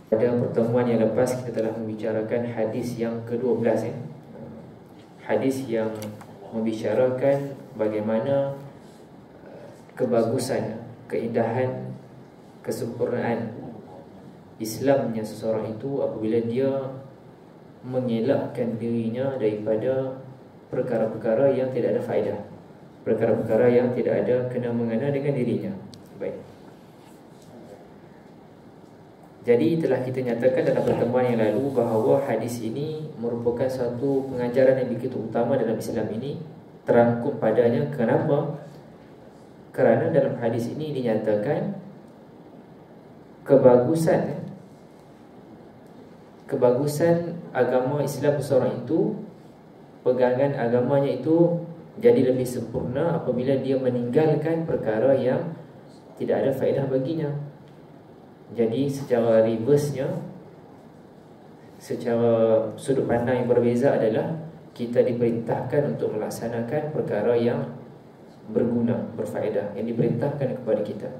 Pada pertemuan yang lepas kita telah membicarakan hadis yang ke-12 ya. Hadis yang membicarakan bagaimana kebagusan, keindahan, kesempurnaan Islamnya seseorang itu apabila dia mengelakkan dirinya daripada perkara-perkara yang tidak ada faedah, perkara-perkara yang tidak ada kena-mengena dengan dirinya. Baik. Jadi telah kita nyatakan dalam pertemuan yang lalu bahawa hadis ini merupakan satu pengajaran yang begitu utama dalam Islam ini, terangkum padanya. Kenapa? Kerana dalam hadis ini dinyatakan kebagusan agama Islam seseorang itu, pegangan agamanya itu jadi lebih sempurna apabila dia meninggalkan perkara yang tidak ada faedah baginya. Jadi secara reverse-nya, secara sudut pandang yang berbeza adalah kita diperintahkan untuk melaksanakan perkara yang berguna, berfaedah, yang diperintahkan kepada kita.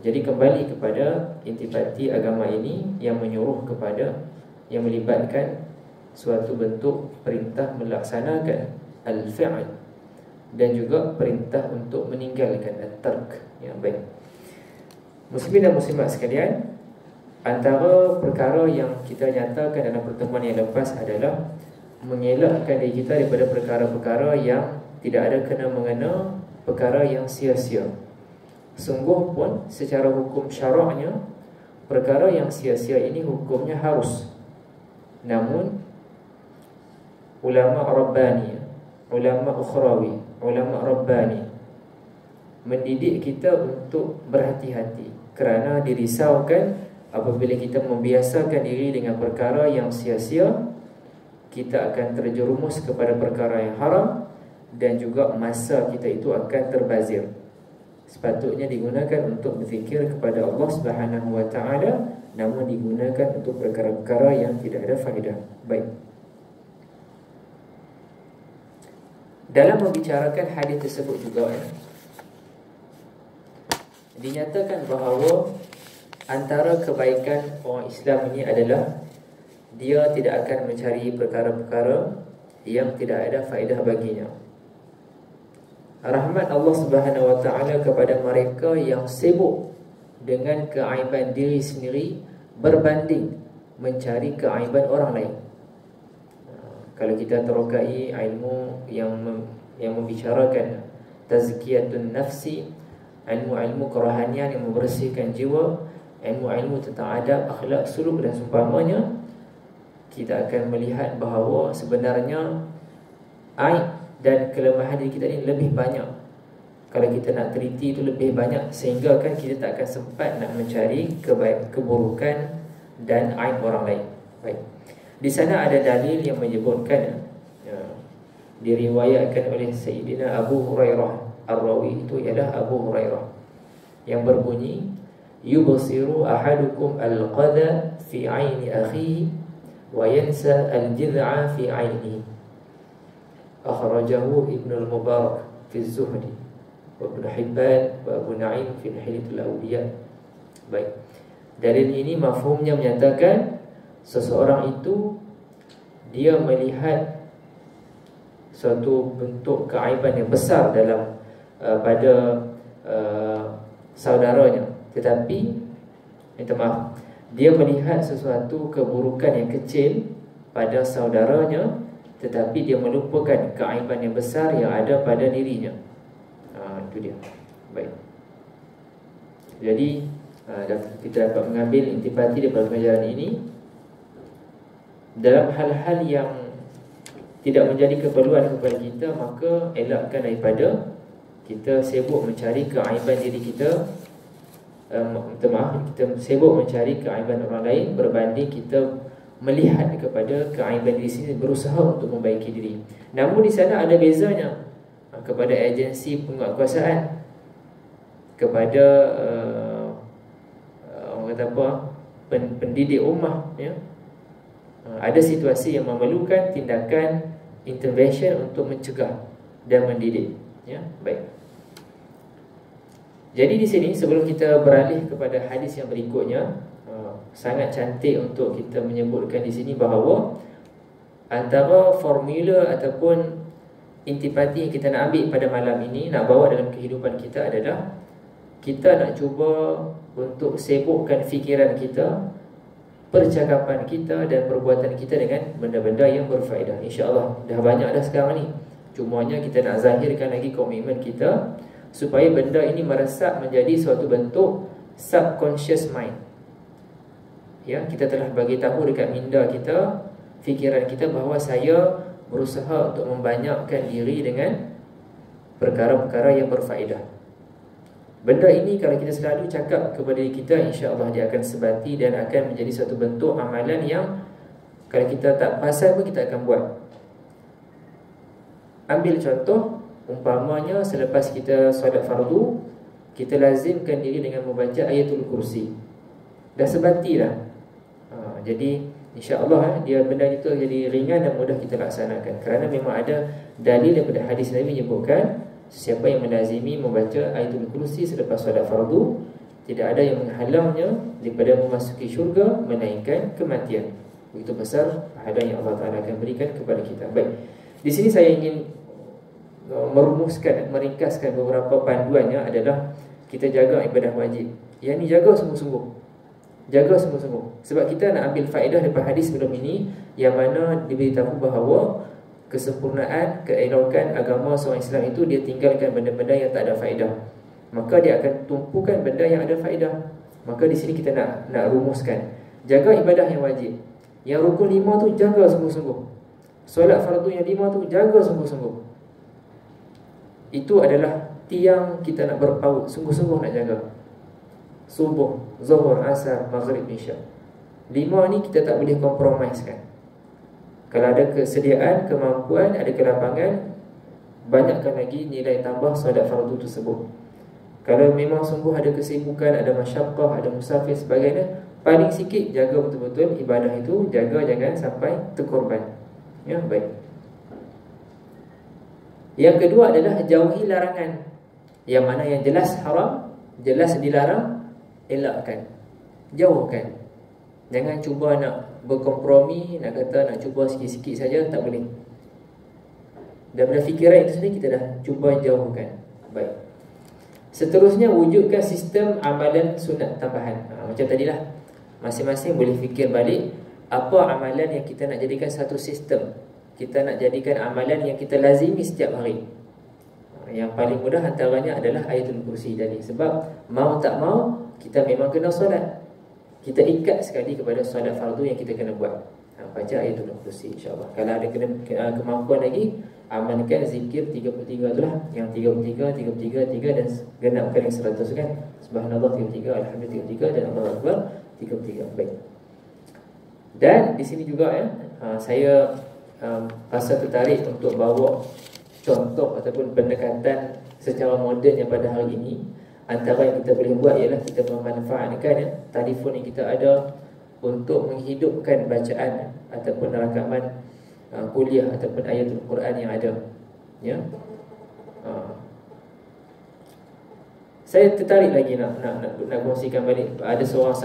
Jadi kembali kepada intipati agama ini yang menyuruh kepada, yang melibatkan suatu bentuk perintah melaksanakan al-fi'l dan juga perintah untuk meninggalkan at-tark. Ya, baik. Muslimin dan muslimat sekalian, antara perkara yang kita nyatakan dalam pertemuan yang lepas adalah mengelakkan diri kita daripada perkara-perkara yang tidak ada kena-mengena, perkara yang sia-sia. Sungguh pun secara hukum syaraknya, perkara yang sia-sia ini hukumnya harus. Namun ulama Rabbani, ulama ukhrawi, ulama Rabbani mendidik kita untuk berhati-hati, kerana dirisaukan apabila kita membiasakan diri dengan perkara yang sia-sia, kita akan terjerumus kepada perkara yang haram dan juga masa kita itu akan terbazir. Sepatutnya digunakan untuk berzikir kepada Allah Subhanahu wa taala, namun digunakan untuk perkara-perkara yang tidak ada faedah. Baik. Dalam membicarakan hadis tersebut juga dinyatakan bahawa antara kebaikan orang Islam ini adalah dia tidak akan mencari perkara-perkara yang tidak ada faedah baginya. Rahmat Allah Subhanahu wa taala kepada mereka yang sibuk dengan keaiban diri sendiri berbanding mencari keaiban orang lain. Kalau kita terokai ilmu yang membicarakan tazkiyatun nafsi, ilmu-ilmu kerohanian yang membersihkan jiwa, ilmu-ilmu tentang adab, akhlak, suluk dan seumpamanya, kita akan melihat bahawa sebenarnya aib dan kelemahan diri kita ini lebih banyak. Kalau kita nak teliti itu lebih banyak, sehingga kan kita tak akan sempat nak mencari keburukan dan aib orang lain. Baik. Di sana ada dalil yang menyebutkan, diriwayatkan oleh Sayyidina Abu Hurairah. Ar-Rawi itu ialah Abu Hurairah, yang berbunyi, yubsiru ahadukum al-qadha fi aini akhihi wa yansa al-jid'a fi ainihi. Akhrajahu Ibn al-Mubarak fi az-Zuhdi wa Ibn Hibban wa Abu Na'im fi Hilyatul Awliya. Baik. Dalil ini mafhumnya menyatakan seseorang itu dia melihat suatu bentuk keaiban yang besar dalam pada saudaranya, tetapi minta maaf, dia melihat sesuatu keburukan yang kecil pada saudaranya, tetapi dia melupakan keaiban yang besar yang ada pada dirinya. Itu dia. Baik. Jadi kita dapat mengambil intipati daripada pengajaran ini dalam hal-hal yang tidak menjadi keperluan kepada kita, maka elakkan daripada kita sibuk mencari keaiban diri kita. Minta maaf, kita sibuk mencari keaiban orang lain berbanding kita melihat kepada keaiban diri sendiri, berusaha untuk membaiki diri. Namun di sana ada bezanya kepada agensi penguatkuasaan, kepada orang kata apa, pendidik ummah, ya. Ada situasi yang memerlukan tindakan intervention untuk mencegah dan mendidik, ya. Baik. Jadi di sini sebelum kita beralih kepada hadis yang berikutnya, sangat cantik untuk kita menyebutkan di sini bahawa antara formula ataupun intipati yang kita nak ambil pada malam ini, nak bawa dalam kehidupan kita adalah kita nak cuba untuk sibukkan fikiran kita, percakapan kita dan perbuatan kita dengan benda-benda yang berfaedah. InsyaAllah dah banyak dah sekarang ni. Cumanya kita nak zahirkan lagi komitmen kita supaya benda ini meresap menjadi suatu bentuk subconscious mind. Ya, kita telah bagi tahu dekat minda kita, fikiran kita bahawa saya berusaha untuk membanyakkan diri dengan perkara-perkara yang berfaedah. Benda ini kalau kita selalu cakap kepada diri kita, insya-Allah dia akan sebati dan akan menjadi satu bentuk amalan yang kalau kita tak pasal pun kita akan buat. Ambil contoh, umpamanya selepas kita solat fardu, kita lazimkan diri dengan membaca ayatul kursi. Dah sebati dah. Jadi insya-Allah dia benda itu jadi ringan dan mudah kita laksanakan. Kerana memang ada dalil daripada hadis Nabi menyebutkan siapa yang melazimi membaca ayatul kursi selepas solat fardu, tidak ada yang menghalangnya daripada memasuki syurga melainkan kematian. Begitu besar pahala yang Allah Taala akan berikan kepada kita. Baik. Di sini saya ingin merumuskan, meringkaskan beberapa panduannya adalah kita jaga ibadah wajib. Yang ni jaga sungguh-sungguh. Jaga sungguh-sungguh. Sebab kita nak ambil faedah daripada hadis sebelum ini yang mana diberitahu bahawa kesempurnaan, keelokan agama seorang Islam itu dia tinggalkan benda-benda yang tak ada faedah. Maka dia akan tumpukan benda yang ada faedah. Maka di sini kita nak rumuskan. Jaga ibadah yang wajib. Yang rukun 5 tu jaga sungguh-sungguh. Solat fardu yang 5 tu jaga sungguh-sungguh. Itu adalah tiang kita nak berpaut, sungguh-sungguh nak jaga. Subuh, zuhur, asar, maghrib, isya. 5 ni kita tak boleh kompromiskan. Kalau ada kesediaan, kemampuan, ada kelapangan, banyakkan lagi nilai tambah solat fardu tersebut. Kalau memang sungguh ada kesibukan, ada masyaqqah, ada musafir sebagainya, paling sikit jaga betul-betul ibadah itu, jaga jangan sampai terkorban. Ya, baik. Yang kedua adalah jauhi larangan. Yang mana yang jelas haram, jelas dilarang, elakkan, jauhkan. Jangan cuba nak berkompromi, nak kata nak cuba sikit-sikit saja, tak boleh. Daripada fikiran itu sendiri kita dah cuba jauhkan. Baik. Seterusnya wujudkan sistem amalan sunat tambahan. Macam tadilah, masing-masing boleh fikir balik apa amalan yang kita nak jadikan satu sistem. Kita nak jadikan amalan yang kita lazimi setiap hari. Yang paling mudah antaranya adalah ayatul kursi tadi. Sebab mau tak mau kita memang kena solat. Kita ikat sekali kepada solat fardu yang kita kena buat. Baca ayatul kursi insya-Allah. Kalau ada kemampuan lagi, amalkan zikir 33 itulah. Yang 33, 33, 3 dan genapkan yang 100 kan. Subhanallah 33, alhamdulillah 33 dan Allahu akbar 33. Baik. Dan di sini juga ya, saya rasa tertarik untuk bawa contoh ataupun pendekatan secara moden yang pada hari ini. Antara yang kita boleh buat ialah kita memanfaatkan telefon yang kita ada untuk menghidupkan bacaan ataupun rakaman kuliah ataupun ayatul Quran yang ada. Ya. Saya tertarik lagi nak kongsikan balik. Ada seorang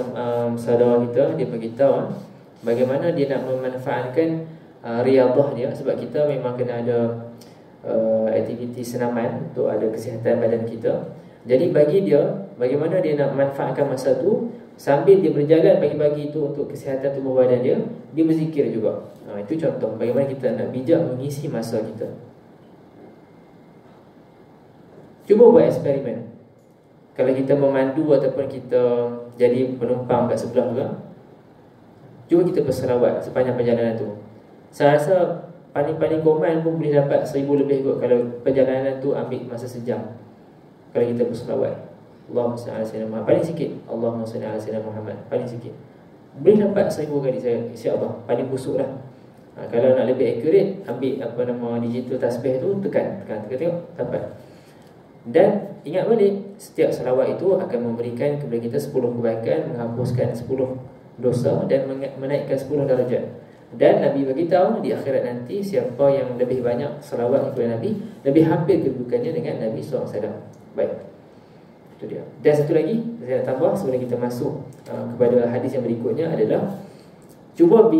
saudara kita, dia beritahu bagaimana dia nak memanfaatkan riyadhah dia. Sebab kita memang kena ada aktiviti senaman untuk ada kesihatan badan kita. Jadi bagi dia, bagaimana dia nak manfaatkan masa tu, sambil dia berjalan pagi-pagi itu untuk kesihatan tubuh badan dia, dia berzikir juga. Itu contoh bagaimana kita nak bijak mengisi masa kita. Cuba buat eksperimen. Kalau kita memandu ataupun kita jadi penumpang kat sebelah juga, cuba kita berselawat sepanjang perjalanan tu. Saya rasa paling-paling koman pun boleh dapat 1000 lebih kot kalau perjalanan tu ambil masa sejam. Kalau kita berselawat, Allahumma salli ala sayyidina Muhammad, paling sikit Allahumma salli ala sayyidina Muhammad, paling sikit boleh dapat 1000 kali saya, insya-Allah. Paling busuk lah. Kalau nak lebih accurate, ambil digital tasbih tu, tekan tengok dapat. Dan ingat balik, setiap selawat itu akan memberikan kepada kita 10 kebaikan, menghapuskan 10 dosa dan menaikkan 10 darjat. Dan Nabi beritahu di akhirat nanti, siapa yang lebih banyak selawat kepada Nabi, lebih hampir kedudukannya dengan Nabi SAW. Baik. Itu dia. Dan satu lagi saya nak tambah sebelum kita masuk kepada hadis yang berikutnya adalah cuba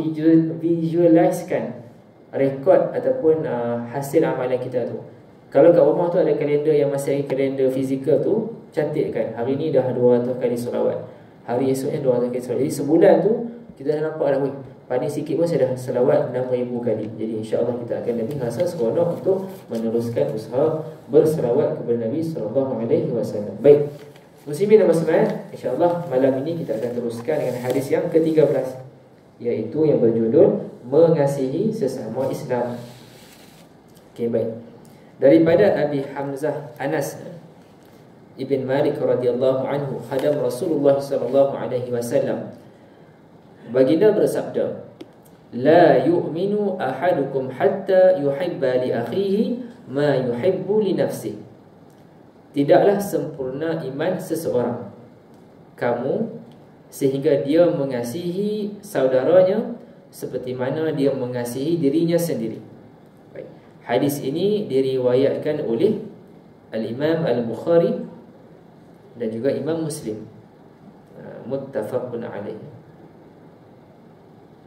visualisekan rekod ataupun hasil amalan kita tu. Kalau kat rumah tu ada kalender yang masih kalender fizikal tu, cantikkan. Hari ni dah 200 kali solawat, hari esoknya 200 kali solawat. Jadi sebulan tu kita dah nampak dah, paling sikit pun saya dah selawat 6,000 kali. Jadi insya-Allah kita akan lebih rasa seronok untuk meneruskan usaha berselawat kepada Nabi SAW. Baik, muslimin dan muslimat, insya-Allah malam ini kita akan teruskan dengan hadis yang ke-13, iaitu yang berjudul mengasihi sesama Islam. Okey, baik. Daripada Abi Hamzah Anas Ibn Malik radhiyallahu anhu, khadam Rasulullah sallallahu alaihi wasallam, baginda bersabda, la yu'minu ahadukum hatta yuhibba li akhihi ma yuhibbu li nafsihi. Tidaklah sempurna iman seseorang kamu sehingga dia mengasihi saudaranya seperti mana dia mengasihi dirinya sendiri. Baik. Hadis ini diriwayatkan oleh Al-Imam Al-Bukhari dan juga Imam Muslim. Muttafaqun alaih.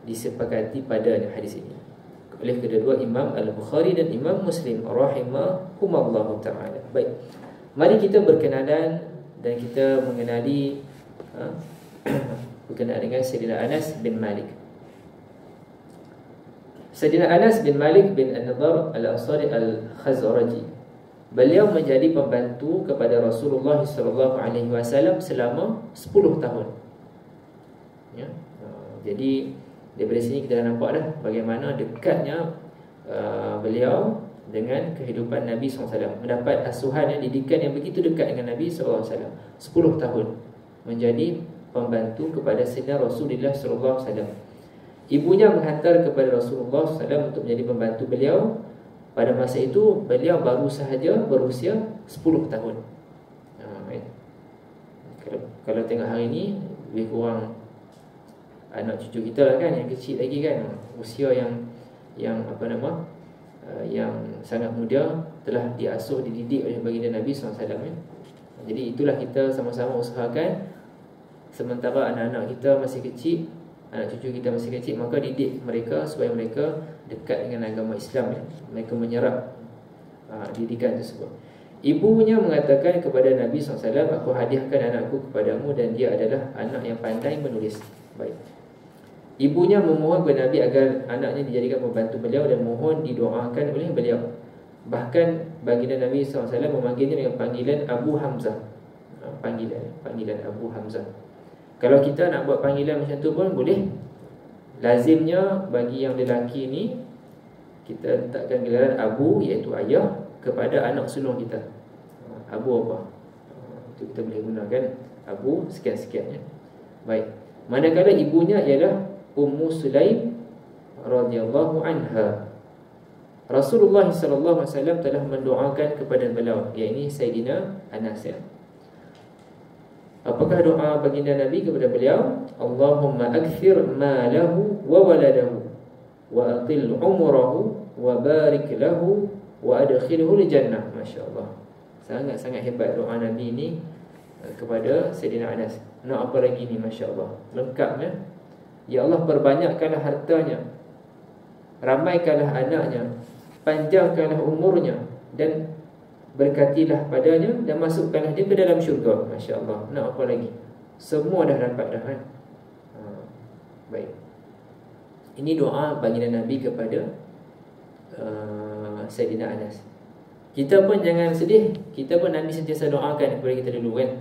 Disepakati padanya hadis ini oleh kedua-dua Imam Al-Bukhari dan Imam Muslim rahimahumullah ta'ala. Baik, mari kita berkenalan dan kita mengenali berkenaan dengan Sayyidina Anas bin Malik. Sayyidina Anas bin Malik bin An-Nadhr Al-Ansari Al-Khazraji, beliau menjadi pembantu kepada Rasulullah SAW selama 10 tahun. Ya. Jadi daripada sini kita dah nampak dah bagaimana dekatnya beliau dengan kehidupan Nabi SAW. Mendapat asuhan dan didikan yang begitu dekat dengan Nabi SAW. 10 tahun menjadi pembantu kepada Sayyidina Rasulullah SAW. Ibunya menghantar kepada Rasulullah SAW untuk menjadi pembantu beliau. Pada masa itu beliau baru sahaja berusia 10 tahun. Kalau tengok hari ni lebih kurang anak cucu kita lah kan, yang kecil lagi kan, usia yang apa nama, yang sangat muda, telah diasuh, dididik oleh baginda Nabi SAW. Jadi itulah kita sama-sama usahakan, sementara anak-anak kita masih kecil, anak cucu kita masih kecil, maka didik mereka supaya mereka dekat dengan agama Islam, mereka menyerap didikan tersebut. Ibunya mengatakan kepada Nabi SAW, aku hadiahkan anakku kepadamu dan dia adalah anak yang pandai menulis. Baik. Ibunya memohon kepada Nabi agar anaknya dijadikan pembantu beliau dan mohon didoakan oleh beliau. Bahkan baginda Nabi SAW memanggilnya dengan panggilan Abu Hamzah. Panggilan Abu Hamzah. Kalau kita nak buat panggilan macam tu pun boleh. Lazimnya bagi yang lelaki ni, kita letakkan gelaran Abu, iaitu ayah, kepada anak sulung kita. Abu apa? Itu kita boleh gunakan Abu sekian-sekian, ya. Baik. Manakala ibunya ialah Ummu Sulaim radhiyallahu anha. Rasulullah SAW telah mendoakan kepada beliau, iaitu Sayyidina Anas, ya. Apakah doa baginda Nabi kepada beliau? Allahumma akthir malahu wa waladahu wa atil umrahu wa barik lahu wa adkhilhu li jannah. Masya-Allah. Sangat-sangat hebat doa Nabi ini kepada Sayyidina Anas. Nak apa lagi ni, masya-Allah. Lengkap, ya. Ya Allah, perbanyakkanlah hartanya, ramaikanlah anaknya, panjangkanlah umurnya, dan berkatilah padanya dan masukkanlah dia ke dalam syurga. Masya-Allah. Nak apa lagi? Semua dah dapat dah, kan? Baik. Ini doa baginda Nabi kepada Sayyidina Anas. Kita pun jangan sedih. Kita pun Nabi sentiasa doakan kepada kita dulu, kan?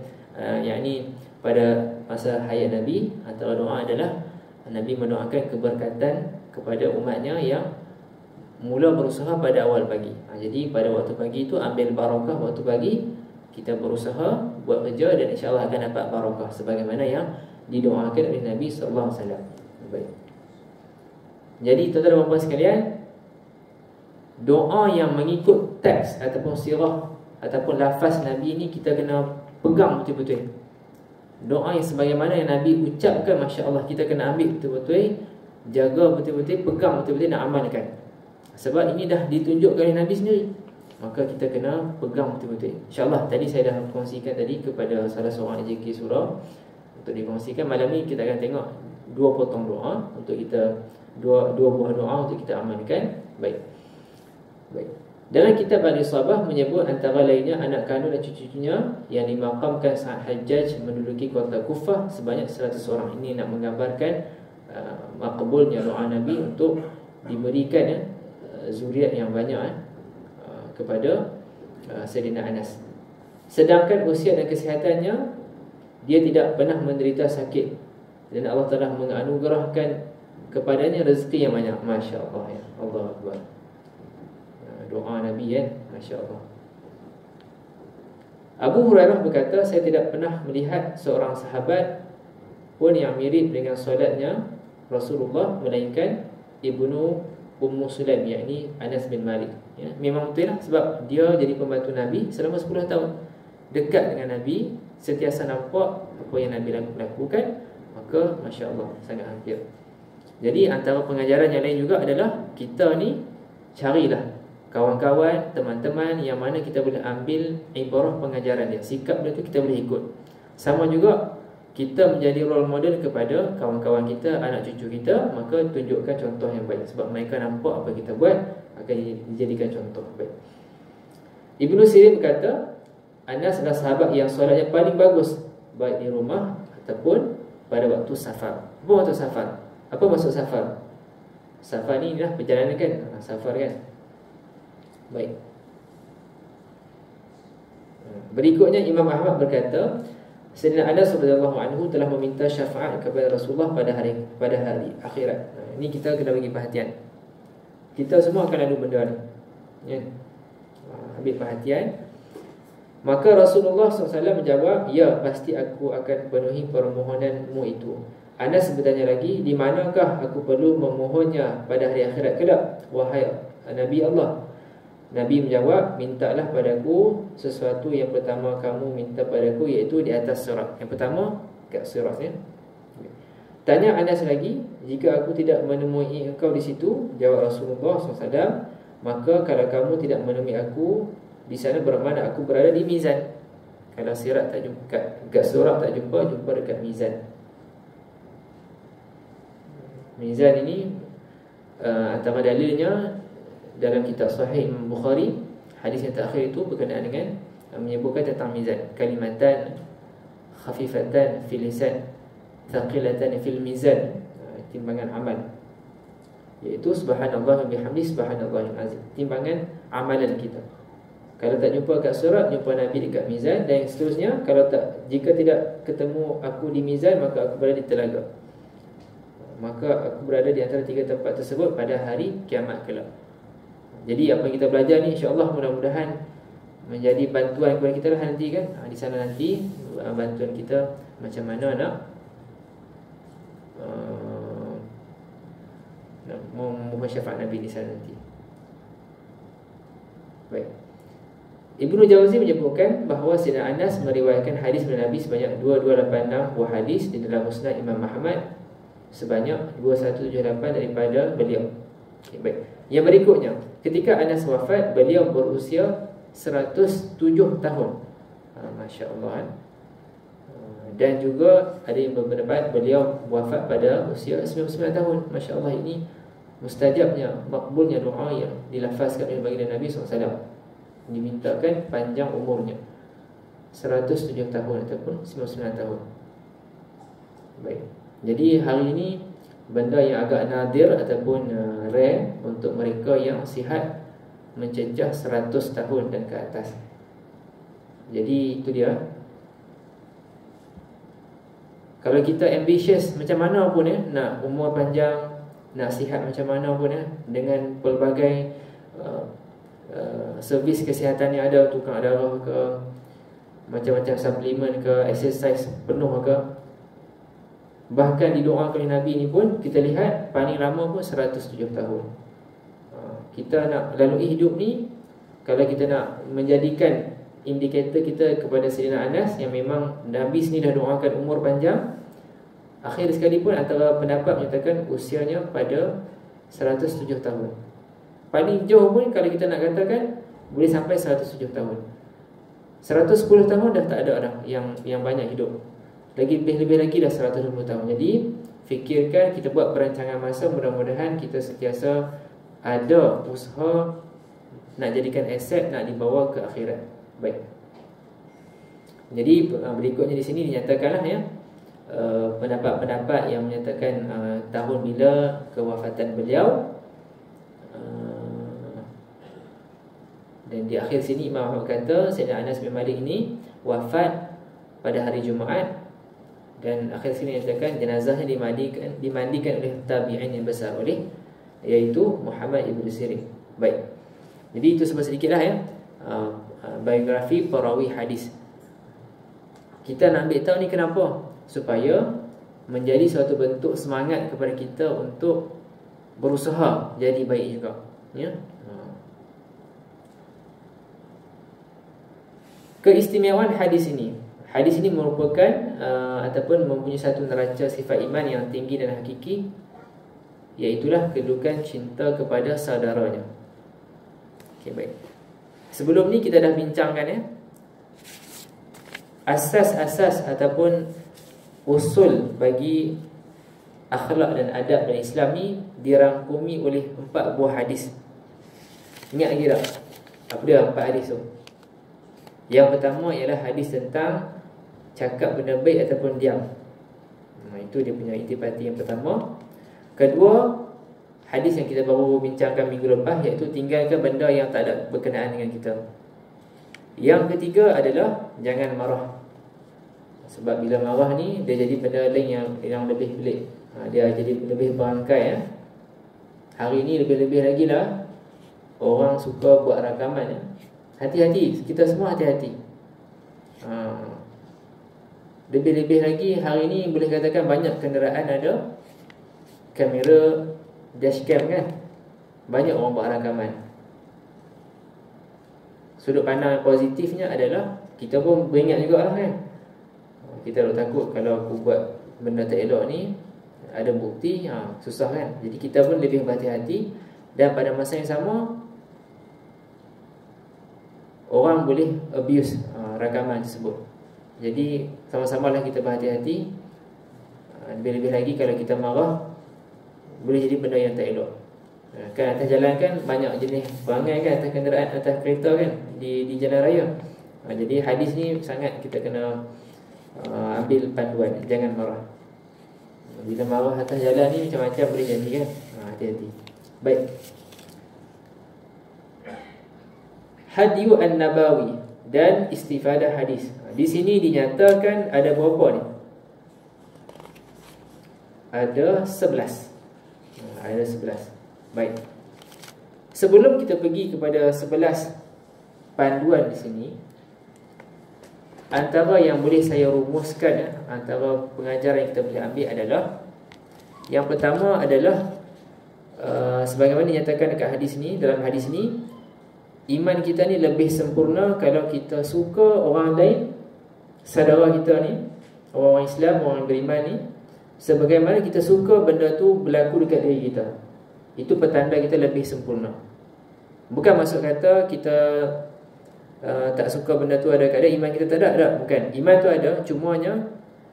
Yakni pada masa hayat Nabi, antara doa adalah Nabi mendoakan keberkatan kepada umatnya yang mula berusaha pada awal pagi. Jadi pada waktu pagi itu ambil barakah waktu pagi, kita berusaha buat kerja dan insya-Allah akan dapat barakah sebagaimana yang didoakan oleh Nabi sallallahu alaihi wasallam. Baik. Jadi tuan-tuan dan puan sekalian, doa yang mengikut teks ataupun sirah ataupun lafaz Nabi ini kita kena pegang betul-betul. Doa yang sebagaimana yang Nabi ucapkan, masya-Allah, kita kena ambil betul-betul, jaga betul-betul, pegang betul-betul, nak amalkan. Sebab ini dah ditunjukkan oleh Nabi sendiri. maka kita kena pegang betul-betul. InsyaAllah tadi saya dah kongsikan tadi kepada salah seorang AJK surau untuk dikongsikan. Malam ni kita akan tengok 2 potong doa untuk kita, dua buah doa untuk kita amalkan. Baik. Dalam kitab Al-Isabah menyebut antara lainnya anak kandung dan cucu-cucunya yang dimakamkan saat Hajjaj menduduki kota Kufah sebanyak 100 orang. Ini nak menggambarkan makbulnya doa Nabi untuk diberikan zuriat yang banyak kepada Sayyidina Anas. Sedangkan usia dan kesihatannya, dia tidak pernah menderita sakit dan Allah telah menganugerahkan kepadanya rezeki yang banyak. Masya Allah, ya Allah Akbar. Doa Nabi kan, Masya Allah. Abu Hurairah berkata, saya tidak pernah melihat seorang sahabat pun yang mirip dengan solatnya Rasulullah melainkan Ibnu Ummu Sulaim, yakni Anas bin Malik. Ya, memang betul lah, sebab dia jadi pembantu Nabi selama 10 tahun, dekat dengan Nabi, sentiasa nampak apa yang Nabi lakukan, maka Masya Allah, sangat hampir. Jadi antara pengajaran yang lain juga adalah kita ni carilah kawan-kawan, teman-teman yang mana kita boleh ambil ibarah pengajaran dia, sikap dia tu kita boleh ikut. Sama juga kita menjadi role model kepada kawan-kawan kita, anak cucu kita, maka tunjukkan contoh yang baik, sebab mereka nampak apa kita buat akan dijadikan contoh baik. Ibnu Sirin berkata, Anas adalah sahabat yang solatnya paling bagus, baik di rumah ataupun pada waktu safar. Apa waktu safar? Apa maksud safar? Safar ni adalah perjalanan kan? Safar kan? Baik. Berikutnya Imam Ahmad berkata, Sayyidina Anas radhiyallahu anhu telah meminta syafaat kepada Rasulullah pada hari akhirat. Ini kita kena bagi perhatian. Kita semua akan lalu benda ni, ya. Ambil perhatian. Maka Rasulullah SAW menjawab, ya, pasti aku akan penuhi permohonanmu itu. Anas bertanya lagi, di manakah aku perlu memohonnya pada hari akhirat kelak, wahai Nabi Allah? Nabi menjawab, mintalah padaku sesuatu yang pertama kamu minta padaku, iaitu di atas sirat. Yang pertama, kat sirat, ya. Tanya Anas lagi, jika aku tidak menemui engkau di situ, jawab Rasulullah SAW, maka kalau kamu tidak menemui aku di sana, bermakna aku berada di mizan. Kalau sirat tak jumpa, kat sirat tak jumpa dekat mizan. Mizan ini antara dalilnya dalam kitab Sahih Imam Bukhari, hadis yang terakhir itu berkenaan dengan menyebutkan tentang mizan. Kalimatan khafifatan fil lisan, thaqilatan fil mizan, timbangan amal, iaitu subhanallah wa bihamdihi subhanallahil azim, timbangan amalan kita. Kalau tak jumpa kat surat, jumpa Nabi dekat mizan, dan seterusnya. Kalau tak, jika tidak ketemu aku di mizan, maka aku berada di telaga. Maka aku berada di antara 3 tempat tersebut pada hari kiamat kelak. Jadi apa yang kita belajar ni, insya-Allah mudah-mudahan menjadi bantuan kepada kita lah nanti kan. Di sana nanti bantuan kita macam mana nak memohon syafaat Nabi di sana nanti. Baik. Ibnu Jauzi menyebutkan bahawa Sayyidina Anas meriwayatkan hadis dari Nabi sebanyak 2286 buah hadis di dalam Musnad Imam Ahmad, sebanyak 2178 daripada beliau. Okay, baik. Yang berikutnya, ketika Anas wafat, beliau berusia 107 tahun. Masya Allah. Dan juga ada yang berpendapat beliau wafat pada usia 99 tahun. Masya Allah, ini mustajabnya, makbulnya doa yang dilafazkan oleh baginda Nabi SAW. Dimintakan panjang umurnya, 107 tahun ataupun 99 tahun. Baik. Jadi hari ini benda yang agak nadir ataupun rare untuk mereka yang sihat mencecah 100 tahun dan ke atas. Jadi itu dia. Kalau kita ambitious macam mana pun nak umur panjang, nak sihat macam mana pun dengan pelbagai servis kesihatan yang ada, tukang darah ke, macam-macam suplemen ke, exercise penuh ke, bahkan didoakan oleh Nabi ni pun kita lihat paling lama pun 107 tahun. Kita nak lalui hidup ni, kalau kita nak menjadikan indikator kita kepada Sayyidina Anas yang memang Nabi sendiri dah doakan umur panjang, akhir sekali pun antara pendapat menyatakan usianya pada 107 tahun. Paling jauh pun kalau kita nak katakan boleh sampai 107 tahun. 110 tahun dah tak ada dah yang banyak hidup. Lebih lagi dah 120 tahun. Jadi fikirkan, kita buat perancangan masa, mudah-mudahan kita sentiasa ada usaha nak jadikan aset, nak dibawa ke akhirat. Baik. Jadi berikutnya di sini dinyatakanlah ya, pendapat-pendapat yang menyatakan tahun bila kewafatan beliau. Dan di akhir sini Imam Ahmad kata Sayyidina Anas bin Malik ini wafat pada hari Jumaat. Dan akhir sini nyatakan jenazahnya dimandikan oleh tabi'in yang besar, iaitu Muhammad ibn Sirin. Baik. Jadi itu sedikitlah ya, biografi perawi hadis. Kita nak ambil tahu ni kenapa? Supaya menjadi suatu bentuk semangat kepada kita untuk berusaha jadi baik juga, ya. Keistimewaan hadis ini. Hadis ini merupakan ataupun mempunyai satu neraca sifat iman yang tinggi dan hakiki, iaitulah kedudukan cinta kepada saudaranya. Okey, baik. Sebelum ni kita dah bincangkan ya, asas-asas ataupun usul bagi akhlak dan adab dalam Islam ni dirangkumi oleh 4 buah hadis. Ingat lagi tak? Apa dia 4 hadis tu? Yang pertama ialah hadis tentang cakap benda baik ataupun diam. Itu dia punya intipati yang pertama. Kedua, hadis yang kita baru bincangkan minggu lepas, iaitu tinggalkan benda yang tak ada berkenaan dengan kita. Yang ketiga adalah jangan marah. Sebab bila marah ni dia jadi benda lain yang lebih pelik. Dia jadi lebih berangkai ya. Hari ni lebih-lebih lagi lah orang suka buat rakaman ya. Hati-hati, kita semua hati-hati. Lebih-lebih lagi hari ni boleh katakan banyak kenderaan ada kamera dashcam kan. Banyak orang buat rakaman. Sudut pandang positifnya adalah kita pun beringat juga lah kan. Kita takut kalau aku buat benda tak elok ni, ada bukti, susah kan. Jadi kita pun lebih berhati-hati. Dan pada masa yang sama, orang boleh abuse rakaman tersebut. Jadi sama-sama lah kita berhati-hati. Lebih-lebih lagi kalau kita marah, boleh jadi benda yang tak elok. Kan atas jalan kan banyak jenis perangai kan, atas kenderaan, atas kereta kan, di jalan raya. Jadi hadis ni sangat kita kena ambil panduan, jangan marah. Bila marah atas jalan ni macam-macam boleh jadi kan. Hati-hati. Baik. Hadyu an-Nabawi dan istifadah hadis. Di sini dinyatakan ada berapa ni? Ada 11. Ada 11. Baik. Sebelum kita pergi kepada 11 panduan di sini, antara yang boleh saya rumuskan antara pengajaran yang kita boleh ambil adalah, yang pertama adalah sebagaimana dinyatakan dekat hadis ni, dalam hadis ni, iman kita ni lebih sempurna kalau kita suka orang lain, saudara kita ni, orang Islam, orang beriman ni, sebagaimana kita suka benda tu berlaku dekat diri kita. Itu petanda kita lebih sempurna. Bukan maksud kata kita tak suka benda tu ada kat dia, iman kita tak ada. Bukan. Iman tu ada, cumanya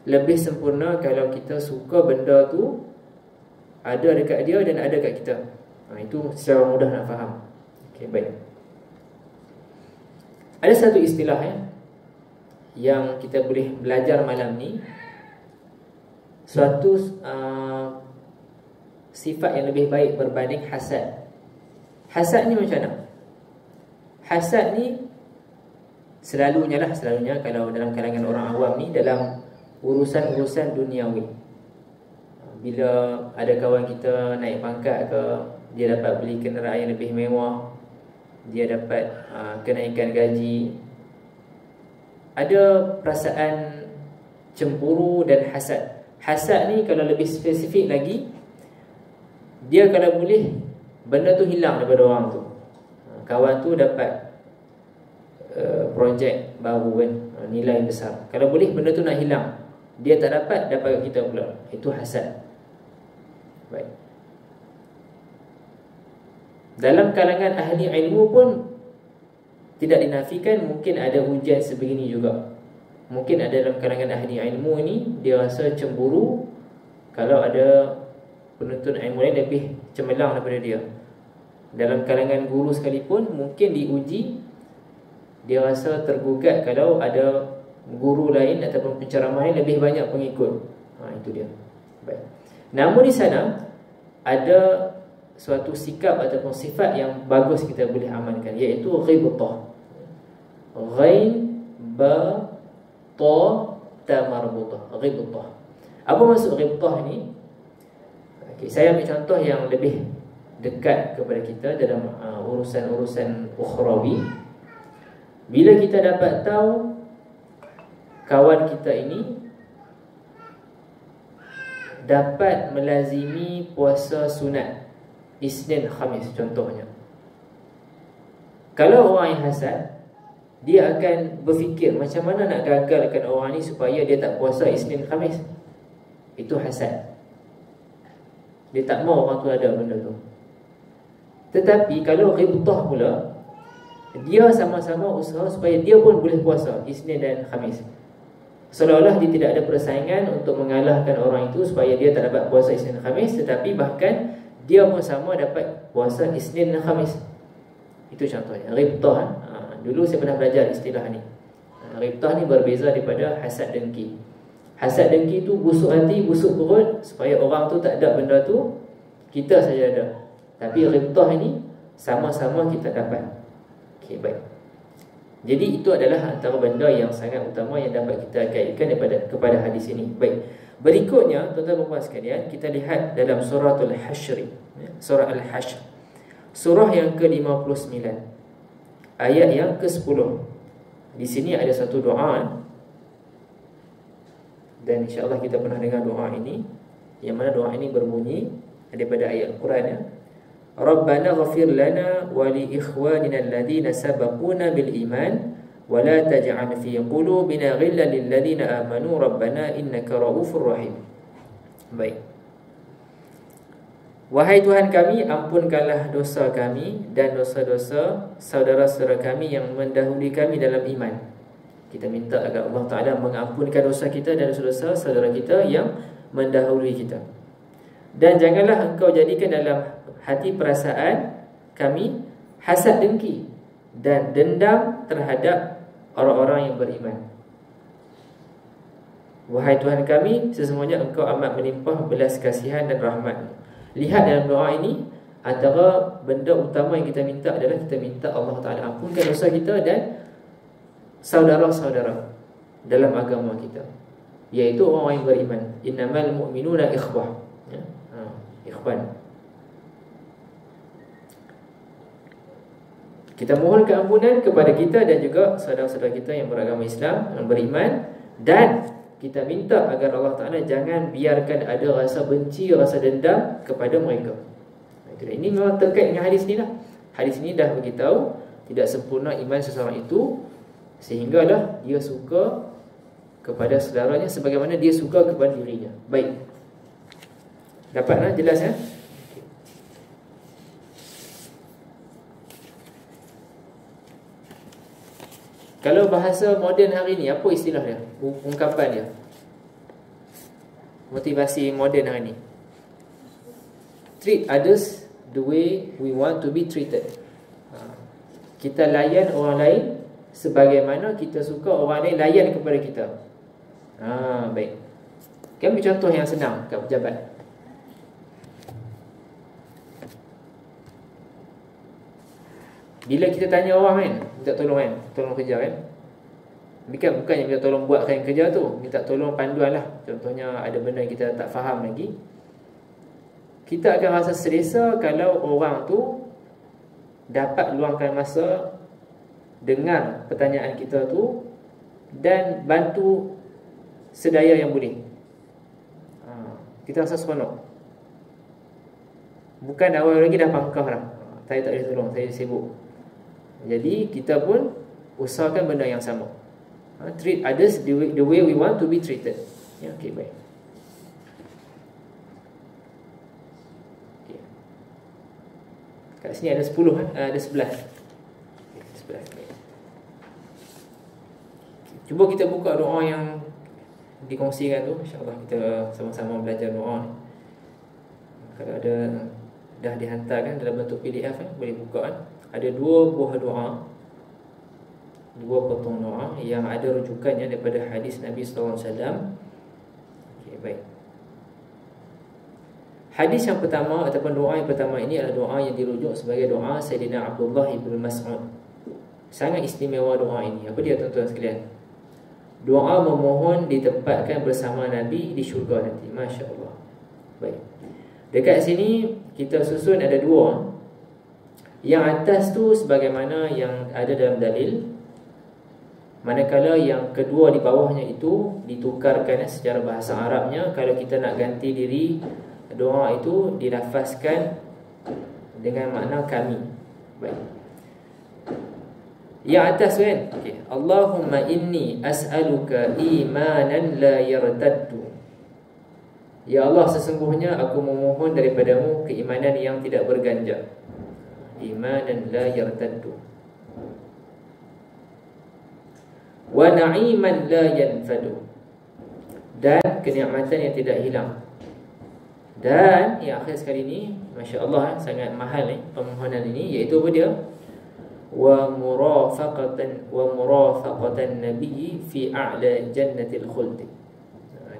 lebih sempurna kalau kita suka benda tu ada dekat dia dan ada kat kita. Itu secara mudah nak faham. Okey, baik. Ada satu istilah yang kita boleh belajar malam ni, suatu sifat yang lebih baik berbanding hasad. Hasad ni macam mana? Hasad ni selalunya kalau dalam kalangan orang awam ni, dalam urusan-urusan duniawi. Bila ada kawan kita naik pangkat ke, dia dapat beli kenderaan yang lebih mewah, dia dapat kenaikan gaji, ada perasaan cemburu dan hasad. Hasad ni kalau lebih spesifik lagi, dia kalau boleh benda tu hilang daripada orang tu. Kawan tu dapat projek baru kan, nilai besar. Kalau boleh benda tu nak hilang, dia tak dapat kita pula. Itu hasad. Baik. Dalam kalangan ahli ilmu pun tidak dinafikan mungkin ada ujian sebegini juga. Mungkin ada dalam kalangan ahli ilmu ni dia rasa cemburu kalau ada penuntut ilmu lain lebih cemerlang daripada dia. Dalam kalangan guru sekalipun mungkin diuji, dia rasa tergugat kalau ada guru lain ataupun penceramah lain lebih banyak pengikut. Itu dia. Baik. Namun di sana ada suatu sikap ataupun sifat yang bagus kita boleh amalkan, iaitu ghibtah. Ghain ba ta ta marbutah. Ghibtah. Apa maksud ghibtah ni? Saya ambil contoh yang lebih dekat kepada kita dalam urusan-urusan ukhrawi. Bila kita dapat tahu kawan kita ini dapat melazimi puasa sunat Isnin Khamis contohnya, kalau orang yang hasad, dia akan berfikir macam mana nak gagalkan orang ni supaya dia tak puasa Isnin Khamis. Itu hasad. Dia tak mau orang tu ada benda tu. Tetapi kalau ghibtah pula, dia sama-sama usaha supaya dia pun boleh puasa Isnin dan Khamis. Seolah-olah dia tidak ada persaingan untuk mengalahkan orang itu supaya dia tak dapat puasa Isnin dan Khamis, tetapi bahkan dia pun sama dapat puasa Isnin dan Khamis. Itu contohnya ghibtah. Dulu saya pernah belajar istilah ni. Ghibtah ni berbeza daripada hasad dengki. Hasad dengki tu busuk hati, busuk perut supaya orang tu tak ada benda tu, kita saja ada. Tapi ghibtah ini sama-sama kita dapat. Okey, baik. Jadi itu adalah antara benda yang sangat utama yang dapat kita kaitkan kepada hadis ini. Baik. Berikutnya, tuan-tuan dan puan sekalian, kita lihat dalam suratul Hashr. Surah Al-Hashr. Surah yang ke-59. Ayat yang ke-10. Di sini ada satu doa, dan insya-Allah kita pernah dengar doa ini, yang mana doa ini berbunyi daripada ayat Al-Quran ya. Rabbana ghafir lana wa li ikhwanina alladhina sabaquna bil iman wa la taj'al fi qulubina ghillan lil ladzina amanu rabbana innaka raufur rahim. Baik. Wahai Tuhan kami, ampunkanlah dosa kami dan dosa-dosa saudara-saudara kami yang mendahului kami dalam iman. Kita minta agar Allah Ta'ala mengampunkan dosa kita dan dosa-dosa saudara kita yang mendahului kita. Dan janganlah engkau jadikan dalam hati perasaan kami hasad dengki dan dendam terhadap orang-orang yang beriman. Wahai Tuhan kami, sesungguhnya engkau amat melimpah belas kasihan dan rahmat. Lihat dalam doa ini, antara benda utama yang kita minta adalah kita minta Allah Ta'ala ampunkan dosa kita dan saudara-saudara dalam agama kita, iaitu orang yang beriman. Innamal mu'minuna ikhwah ya? Ikhwan. Kita mohon keampunan kepada kita dan juga saudara-saudara kita yang beragama Islam, yang beriman. Dan kita minta agar Allah Ta'ala jangan biarkan ada rasa benci, rasa dendam kepada mereka. Ini memang terkait dengan hadis ni lah. Hadis ni dah beritahu tidak sempurna iman seseorang itu sehinggalah dia suka kepada saudaranya sebagaimana dia suka kepada dirinya. Baik. Dapatlah jelas ya? Kalau bahasa moden hari ni, apa istilah dia? Ungkapan dia, motivasi moden hari ni. Treat others the way we want to be treated. Kita layan orang lain sebagaimana kita suka orang lain layan kepada kita. Baik. Kita ambil contoh yang senang kat pejabat. Bila kita tanya orang kan, minta tolong kan, tolong kerja kan, bukannya minta tolong buatkan kerja tu, minta tolong panduan lah. Contohnya ada benda yang kita tak faham lagi, kita akan rasa selesa kalau orang tu dapat luangkan masa dengar pertanyaan kita tu dan bantu sedaya yang boleh. Kita rasa seronok. Bukan awal lagi dah pangkah lah, saya tak boleh tolong, saya sibuk. Jadi kita pun usahakan benda yang sama. Treat others the way we want to be treated. Ya, okey, baik. Okay. Kat sini ada 10 kan? Ada 11. Okay, 11. Okay. Cuba kita buka doa yang dikongsikan tu. InsyaAllah kita sama-sama belajar doa ni. Kalau ada dah dihantarkan dalam bentuk PDF boleh buka kan. Ada 2 buah doa, 2 potong doa yang ada rujukannya daripada hadis Nabi SAW. Okey, baik. Hadis yang pertama ataupun doa yang pertama ini adalah doa yang dirujuk sebagai doa Sayyidina Abdullah ibn Mas'ud. Sangat istimewa doa ini. Apa dia tuan-tuan sekalian? Doa memohon ditempatkan bersama Nabi di syurga nanti. Masya Allah. Baik. Dekat sini kita susun ada 2. Yang atas tu sebagaimana yang ada dalam dalil. Manakala yang kedua di bawahnya itu ditukarkan secara bahasa Arabnya. Kalau kita nak ganti diri, doa itu dilafazkan dengan makna kami. Baik. Yang atas kan, okay. Allahumma inni as'aluka imanan la yartaddu. Ya Allah, sesungguhnya aku memohon daripadamu keimanan yang tidak berganjal. Imanan la yartaddu. Wa na'iman la yanfadu. Dan kenikmatan yang tidak hilang. Dan yang akhir sekali ni, Masya Allah, sangat mahal permohonan ini, iaitu apa dia? Wa murafaqatan nabiyyi fi a'la jannatil khuld.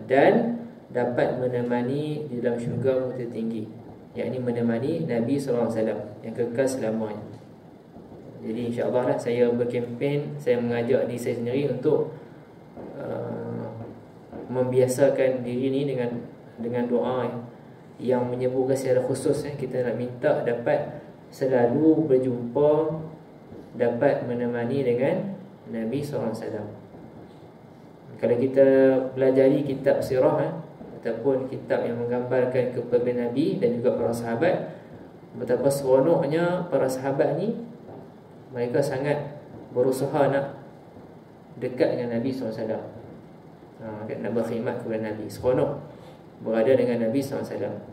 Dan dapat menemani di dalam syurga yang tertinggi, yakni menemani Nabi SAW yang kekal selamanya. Jadi insya-Allah lah saya berkempen, saya mengajak diri saya sendiri untuk membiasakan diri ni dengan doa yang menyebutkan secara khusus kita nak minta dapat selalu berjumpa, dapat menemani dengan Nabi SAW. Kalau kita pelajari kitab sirah ataupun kitab yang menggambarkan kepimpinan Nabi dan juga para sahabat, betapa seronoknya para sahabat ni, mereka sangat berusaha nak dekat dengan Nabi SAW, nak berkhidmat kepada Nabi. Seronok berada dengan Nabi SAW.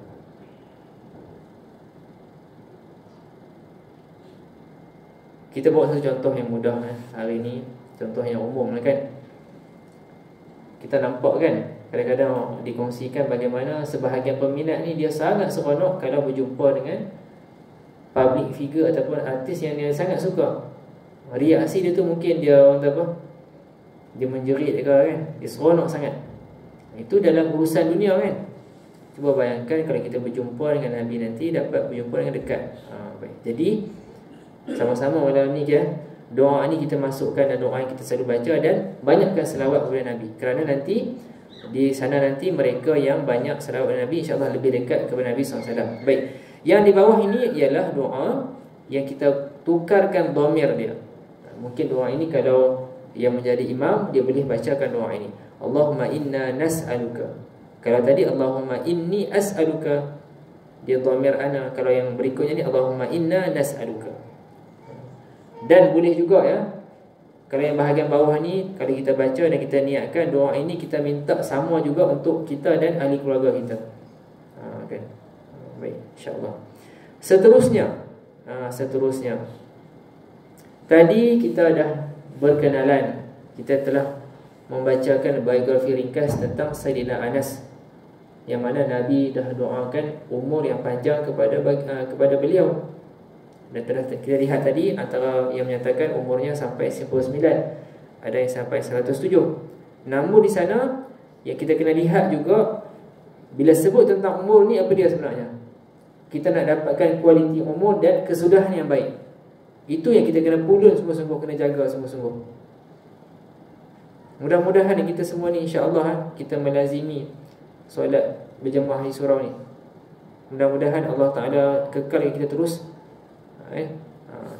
Kita bawa satu contoh yang mudah hari ini, contoh yang umum kan. Kita nampak kan, kadang-kadang dikongsikan bagaimana sebahagian peminat ni dia sangat seronok kalau berjumpa dengan public figure ataupun artis yang dia sangat suka. Reaksi dia tu mungkin dia apa, dia menjerit ke kan, dia seronok sangat. Itu dalam urusan dunia kan. Cuba bayangkan kalau kita berjumpa dengan Nabi nanti, dapat berjumpa dengan dekat. Baik. Jadi sama-sama malam ni doa ni kita masukkan dan doa yang kita selalu baca, dan banyakkan selawat kepada Nabi. Kerana nanti di sana nanti mereka yang banyak selawat kepada Nabi, insya-Allah lebih dekat kepada Nabi SAW. Baik. Yang di bawah ini ialah doa yang kita tukarkan dhamir dia. Mungkin doa ini kalau yang menjadi imam, dia boleh bacakan doa ini. Allahumma inna nas'aluka. Kalau tadi Allahumma inni as'aluka, dia dhamir ana. Kalau yang berikutnya ni Allahumma inna nas'aluka. Dan boleh juga kalau yang bahagian bawah ni, kalau kita baca dan kita niatkan doa ini, kita minta sama juga untuk kita dan ahli keluarga kita. Okay. Baik, insya-Allah. Seterusnya, tadi kita dah berkenalan, kita telah membacakan biografi ringkas tentang Sayyidina Anas, yang mana Nabi dah doakan umur yang panjang kepada beliau. Dan telah kita lihat tadi, antara yang menyatakan umurnya sampai 99, ada yang sampai 107. Namun di sana yang kita kena lihat juga, bila sebut tentang umur ni, apa dia sebenarnya? Kita nak dapatkan kualiti umur dan kesudahan yang baik. Itu yang kita kena pulun sungguh-sungguh, kena jaga sungguh-sungguh. Mudah-mudahan kita semua ni insya-Allah kita melazimi solat berjemaah di surau ni. Mudah-mudahan Allah Ta'ala kekal kita terus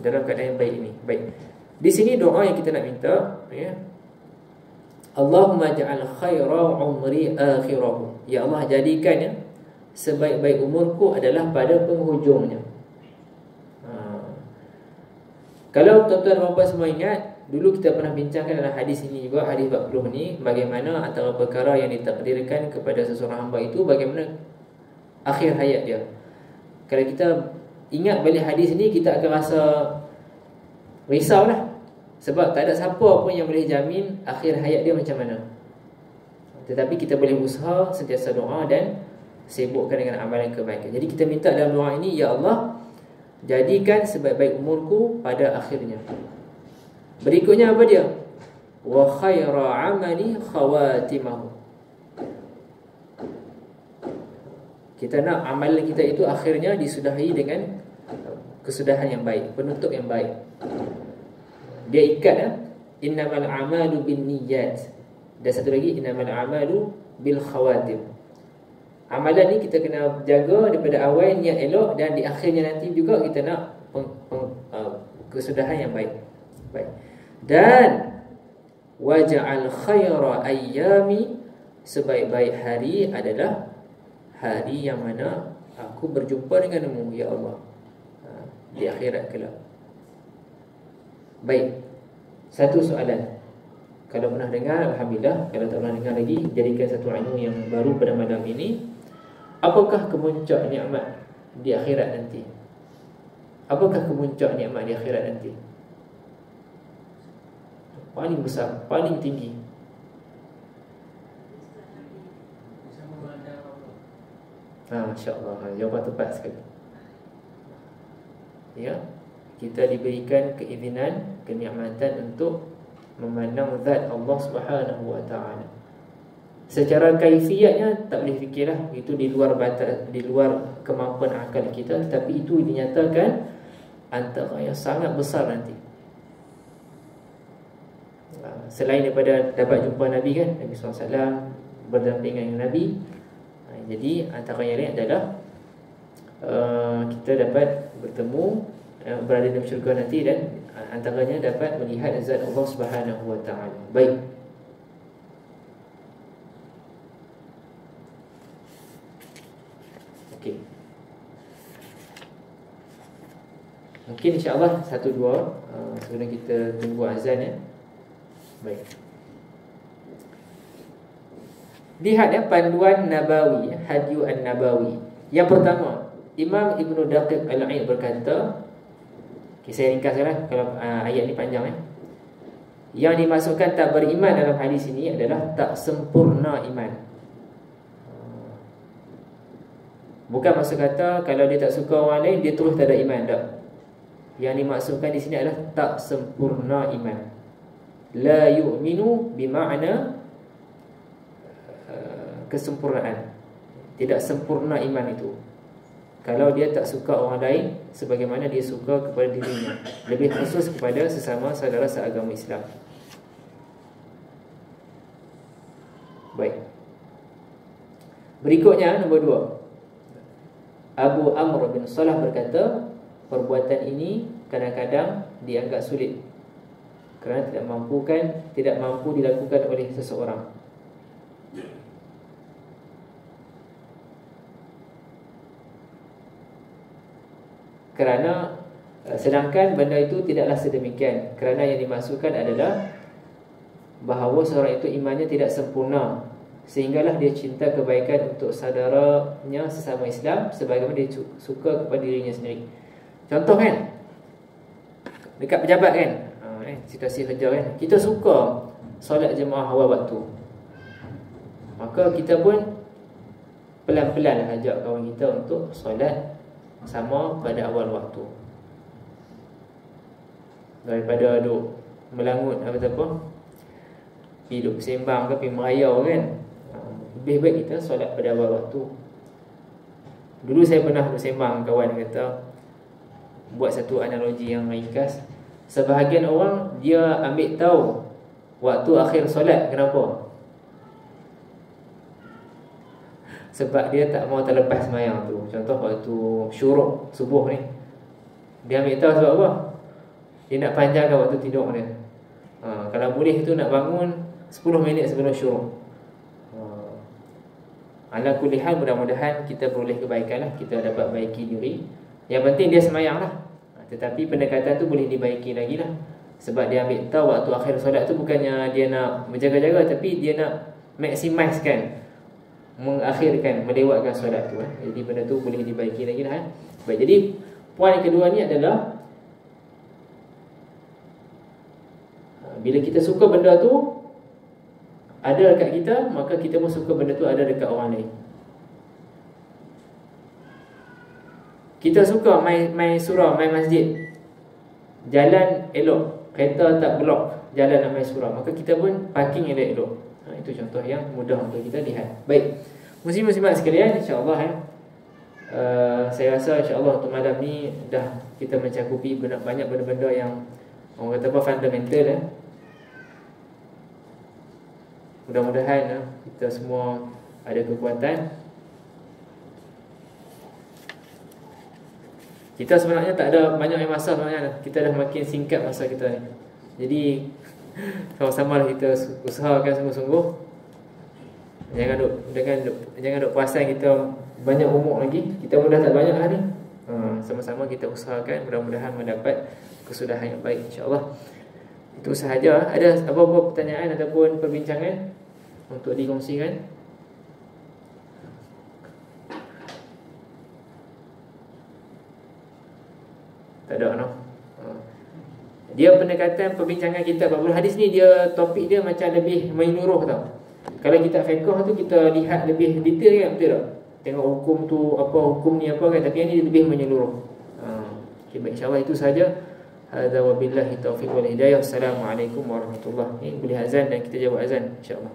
dalam keadaan yang baik ini. Baik. Di sini doa yang kita nak minta, Allahumma ja'al khaira umri akhirahu. Ya Allah, jadikan sebaik-baik umurku adalah pada penghujungnya. Kalau tuan-tuan dan puan semua ingat, dulu kita pernah bincangkan dalam hadis ini juga, hadis 40 ni, bagaimana antara perkara yang ditakdirkan kepada seseorang hamba itu, bagaimana akhir hayat dia. Kalau kita ingat balik hadis ni, kita akan rasa risau lah. Sebab tak ada siapa pun yang boleh jamin akhir hayat dia macam mana. Tetapi kita boleh usaha sentiasa doa dan sibukkan dengan amalan kebaikan. Jadi kita minta dalam doa ini, ya Allah, jadikan sebaik-baik umurku pada akhirnya. Berikutnya apa dia? Wa khaira amali khawatimahu. Kita nak amalan kita itu akhirnya disudahi dengan kesudahan yang baik, penutup yang baik. Dia ikat innamal a'malu binniyat. Dan satu lagi, innamal a'malu bil khawatim. Amalan ni kita kena jaga daripada awal niat elok, dan di akhirnya nanti juga kita nak kesudahan yang baik. Baik. Dan waja'al khaira ayyami, sebaik-baik hari adalah hari yang mana aku berjumpa denganmu, ya Allah, di akhirat kelak. Baik. Satu soalan. Kalau pernah dengar, alhamdulillah. Kalau tak pernah dengar lagi, jadikan satu ilmu yang baru pada malam ini. Apakah kemuncak nikmat di akhirat nanti? Apakah kemuncak nikmat di akhirat nanti? Paling besar, paling tinggi. Masya-Allah, jawapan tepat sekali. Ya, kita diberikan keizinan, kenikmatan untuk memandang zat Allah Subhanahu wa taala. Secara kaifiatnya tak boleh fikirlah, itu di luar batas, di luar kemampuan akal kita, tetapi itu dinyatakan antara yang sangat besar nanti. Selain daripada dapat jumpa Nabi kan, Nabi SAW berdampingan dengan Nabi. Jadi antara yang lain adalah kita dapat bertemu, berada dalam syurga nanti, dan antaranya dapat melihat zat Allah Subhanahu wa taala. Baik. Okey. Mungkin insya-Allah satu dua sebelum kita tunggu azan ya. Baik. Lihat panduan Nabawi, Hadyu An-Nabawi. Yang pertama, Imam Ibnu Daqiq Al-Aid berkata, saya ringkaslah kalau ayat ni panjang Yang dimasukkan tak beriman dalam hadis ini adalah tak sempurna iman. Bukan maksud kata kalau dia tak suka orang lain, dia terus tak ada iman, tak. Yang dimasukkan di sini adalah tak sempurna iman. La yu'minu bima'na kesempurnaan. Tidak sempurna iman itu kalau dia tak suka orang lain sebagaimana dia suka kepada dirinya, lebih khusus kepada sesama saudara seagama Islam. Baik. Berikutnya nombor 2. Abu Amr bin Salah berkata, perbuatan ini kadang-kadang dianggap sulit kerana tidak mampu dilakukan oleh seseorang. Kerana sedangkan benda itu tidaklah sedemikian. Kerana yang dimaksudkan adalah bahawa seorang itu imannya tidak sempurna, sehinggalah dia cinta kebaikan untuk saudaranya sesama Islam sebagaimana dia suka kepada dirinya sendiri. Contoh kan, dekat pejabat kan, situasi kerja kan, kita suka solat jemaah awal waktu, maka kita pun pelan-pelan ajak kawan kita untuk solat sama pada awal waktu, daripada duk melangut pergi duk sembang ke pergi merayau kan. Lebih baik kita solat pada awal waktu. Dulu saya pernah duk sembang, kawan kata, buat satu analogi yang ringkas. Sebahagian orang dia ambil tahu waktu akhir solat. Kenapa? Sebab dia tak mau terlepas sembahyang tu. Contoh waktu syuruk subuh ni, dia ambil tahu sebab apa? Dia nak panjangkan waktu tidur dia. Kalau boleh tu nak bangun 10 minit sebelum syuruk. Ala kulli hal, mudah-mudahan kita peroleh kebaikan lah, kita dapat baiki diri. Yang penting dia sembahyang lah. Tetapi pendekatan tu boleh dibaiki lagi lah. Sebab dia ambil tahu waktu akhir solat tu bukannya dia nak menjaga-jaga, tapi dia nak maksimiskan, mengakhirkan, melewatkan solat tu. Jadi benda tu boleh dibaiki lagi lah. Baik, jadi poin kedua ni adalah Bila kita suka benda tu ada dekat kita, maka kita pun suka benda tu ada dekat orang lain. Kita suka main surau, main masjid, jalan elok, kereta tak blok jalan nak main surau, maka kita pun parking elok-elok. Itu contoh yang mudah untuk kita lihat. Baik, muslim-muslimat sekalian, insya-Allah saya rasa insya-Allah untuk malam ni dah kita mencakupi banyak benda-benda yang orang kata apa, fundamental. Mudah-mudahan kita semua ada kekuatan. Kita sebenarnya tak ada banyak masa sebenarnya. Kita dah makin singkat masa kita ni. Jadi sama-sama kita usahakan sungguh-sungguh. Jangan duk perasan kita banyak umur lagi. Kita pun dah tak banyak lah ni. Sama-sama kita usahakan, mudah-mudahan mendapat kesudahan yang baik, insya-Allah. Itu sahaja. Ada apa-apa pertanyaan ataupun perbincangan untuk dikongsikan? Tak ada, no? Dia pendekatan perbincangan kita 40 hadis ni, dia topik dia macam lebih menyeluruh tau. Kalau kita fiqh tu kita lihat lebih detail kan, betul tak? Tengok hukum tu apa, hukum ni apa kan, tapi yang ni lebih menyeluruh. Okay, baik, insya-Allah itu saja. Hadza wabillahi taufiq wal hidayah. Assalamualaikum warahmatullahi wabarakatuh. Boleh azan dan kita jawab azan, insya-Allah.